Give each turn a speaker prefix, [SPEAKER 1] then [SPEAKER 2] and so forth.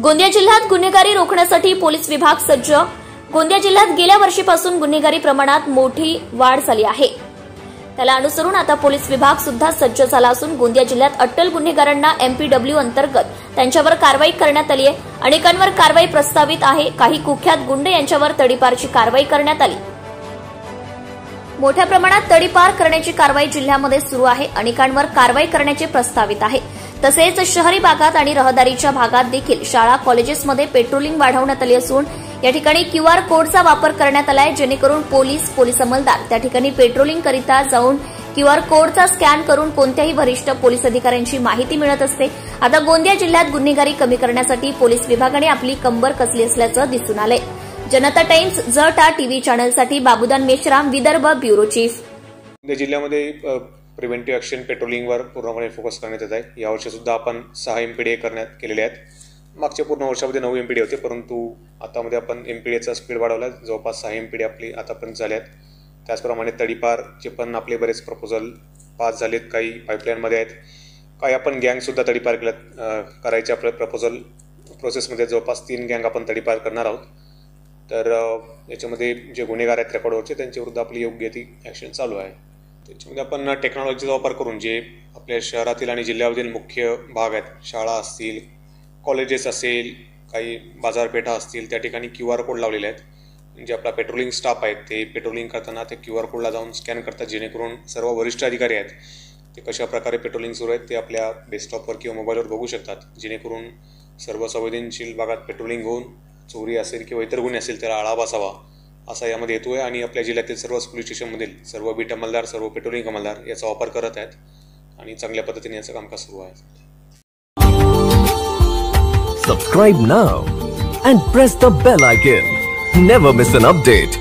[SPEAKER 1] गोंदिया जिल्ह्यात गुन्हेगारी रोखण्यासाठी पोलीस विभाग सज्ज। गोंदिया जिल्ह्यात गेल्या वर्षीपासून गुन्हेगारी प्रमाणात मोठी वाढ झाली आहे। त्याला अनुसरून आता पोलीस विभाग सुद्धा सज्ज झाला असून गोंदिया जिल्ह्यात अट्टल गुन्हेगारांना एमपीडब्ल्यू अंतर्गत त्यांच्यावर कारवाई करण्यात आली आहे। अनेकांवर कारवाई प्रस्तावित आहे। काही कुख्यात गुंड यांच्यावर तडीपारची कारवाई करण्यात आली। मोठ्या प्रमाणात तडीपार करण्याची कारवाई जिल्ह्यामध्ये सुरू आहे। अनेकांवर कारवाई करण्याचे प्रस्तावित आहे। तसेच शहरी भागात आणि रहदारीच्या भागात देखील शाळा कॉलेजेसमध्ये पेट्रोलिंग वाढवण्यात आली असून या ठिकाणी क्यूआर कोडचा वापर करण्यात आला आहे, जेणेकरून पोलीस अंमलदार त्या ठिकाणी पेट्रोलिंग करिता जाऊन क्यूआर कोडचा स्कॅन करून कोणत्याही वरिष्ठ पोलीस अधिकाऱ्यांची माहिती मिळत असते। आता गोंदिया जिल्ह्यात गुन्हेगारी कमी करण्यासाठी पोलीस विभागाने आपली कंबर कसली असल्याचं दिसून आलंय। जनता टाइम्स जटा टीव्ही चॅनलसाठी बाबूदान मेश्राम, विदर्भ ब्युरो चीफ।
[SPEAKER 2] जिल्ह्यामध्ये प्रिव्हेंटिव्ह ऍक्शन पेट्रोलिंगवर पूर्णपणे फोकस करण्यात येत आहे। यावर्षी सुद्धा आपण 6 एमपीडीए करण्यात केलेले आहेत। मागच्या पूर्ण वर्षामध्ये 9 एमपीडीए होते, परंतु आतामध्ये आपण एमपीडीएचा स्पीड वाढवला। जवळपास 6 एमपीडीए आपली आतापर्यंत झाले आहेत। त्याचप्रमाणे तडीपारचे पण आपले बरेच प्रपोजल पास झालेत, काही पाईपलाईनमध्ये आहेत, काही आपण गँगसुद्धा तडीपार करायचे आपले प्रपोजल प्रोसेसमध्ये। जवळपास 3 गँग आपण तडीपार करणार आहोत। तर याच्यामध्ये जे गुन्हेगार आहेत रेकॉर्डवरचे त्यांच्याविरुद्ध आपली योग्य ती ॲक्शन चालू आहे। त्याच्यामध्ये आपण टेक्नॉलॉजीचा वापर करून जे आपल्या शहरातील आणि जिल्ह्यामधील मुख्य भाग आहेत, शाळा असतील, कॉलेजेस असेल, काही बाजारपेठा असतील, त्या ठिकाणी क्यूआर कोड लावलेले आहेत। जे आपला पेट्रोलिंग स्टाफ आहे ते पेट्रोलिंग करताना ते क्यूआर कोडला जाऊन स्कॅन करतात, जेणेकरून सर्व वरिष्ठ अधिकारी आहेत ते कशा प्रकारे पेट्रोलिंग सुरू आहेत ते आपल्या डेस्कटॉपवर किंवा मोबाईलवर बघू शकतात, जेणेकरून सर्व संवेदनशील भागात पेट्रोलिंग होऊन चोरी असेल किंवा इतर गुन्हे असेल त्याला आळा बसावा असा यामध्ये हेतू आहे। आणि आपल्या जिल्ह्यातील सर्वच पोलीस स्टेशनमधील सर्व बीट अंमलदार, सर्व पेट्रोलिंग अंमलदार याचा वापर करत आहेत आणि चांगल्या पद्धतीने याचं कामकाज सुरू आहे।
[SPEAKER 3] Subscribe now and press the bell icon. Never miss an update.